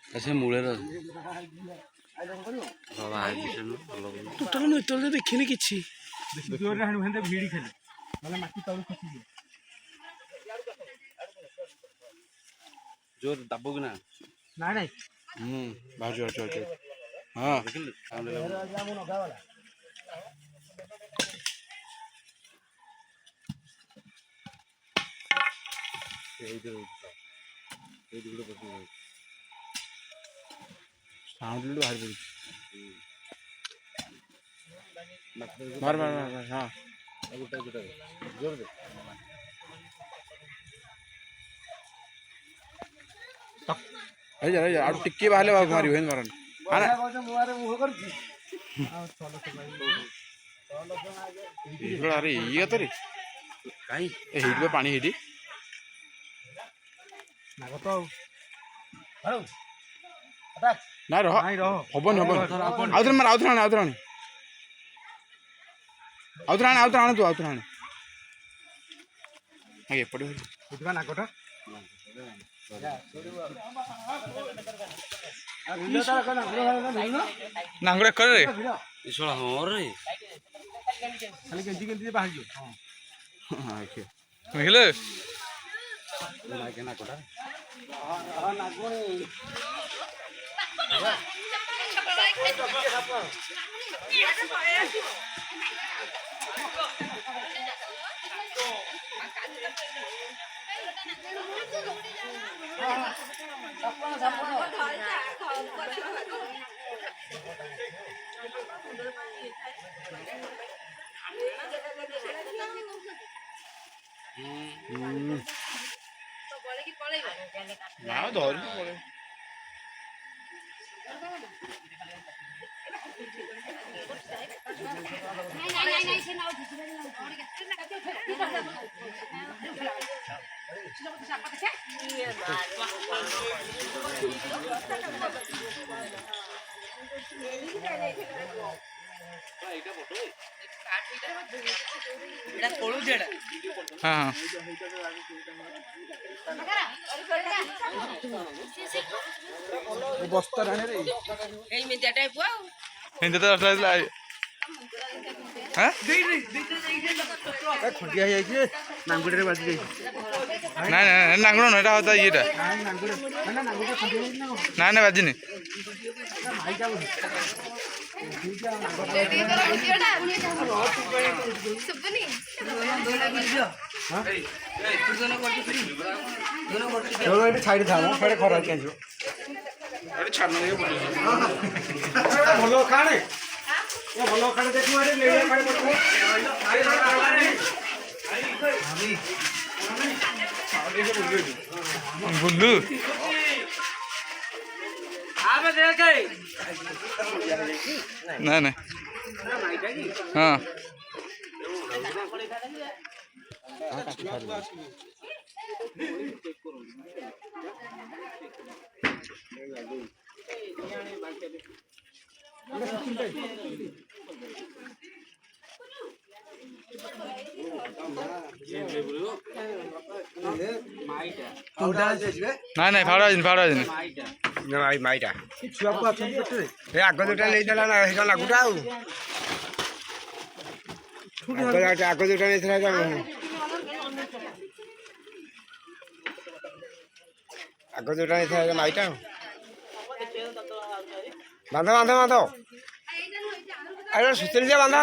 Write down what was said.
ସେ ମୂଳରେ ଟୋଟାଲ ମୁଁ ଏତେବେଳେ ଦେଖିନି କିଛି। ଭିଡ଼ି ଖାଲି ନହେଲେ ମାଟି ତଳୁ ଖସିଯିବ। ଜୋର ଦାବୁ କି ନା ନାଇଁ ନାଇଁ ବାହାରୁଛି ହଁ ଦେଖିଲୁ ସାଉଣ୍ଡ ବାହାରି ପଡୁଛି। ମାର ମାର ମାର ହଁ ଜୋର ଦେ ଆଉ ଟିକେ ବାହାରିଲେ ମାରିବ ଏମିତି ମାରନି। ଆରେ ଇଏ ତୋରେ କାହିଁ ହେଇଯିବ ପାଣି ହେଇଠି ନାଇଁ ରହ ହବନି ହବନି ଆଉଥରେ ମାର ଆଉଥରେ ଆଣେ ଆଉଥରେ ଆଣେ ତୁ ଆଉଥରେ ଆଣେ ଏପଟେ ନାଗଟା ନାଙ୍ଗୁଡା କରେ ହଁ ରେ ଖାଲି କେଞ୍ଚି କେଞ୍ଚି ବାହାରିଯିବ। ଦେଖିଲେ ଧରିକି ପଳେଇ ହଁ ବସ୍ତା ଖଣ୍ଡିଆ ହେଇଯାଇଛି ନାଙ୍ଗୁଡରେ ବାଜି ଯାଇଛି। ନାଇଁ ନାଇଁ ନାଙ୍ଗୁଡ଼ ନୁହେଁ ଏଇଟା ଇଏଟା ନାଇଁ ନାଇଁ ବାଜିନି ଛାଇରେ ଥା ସେଆଡେ ଖରା ହେଇକି ଆସିବ ଭଲ ଖାଣେ ଭଲ ଖାଣେ ଦେଖିବ ବୁଲୁ ନାଇଁ ନାଇଁ ହଁ ନାଇଁ ନାଇଁ ଫାଡ଼ ଆଜିନି ମାଇଟା ଛୁଆକୁ ଅଛନ୍ତି ଏ ଆଗ ଯୋଉଟା ନେଇଥିଲା ନା ସେଇଟା ଲାଗୁଟା ଆଉ ଆଗ ଯୋଉଟା ନେଇଥିଲା ଆଗ ଯୋଉଟା ନେଇଥିଲା ମାଇଟା ବାନ୍ଧ ବାନ୍ଧ ବାନ୍ଧ ସୁତୁଲି ଯା ବାନ୍ଧ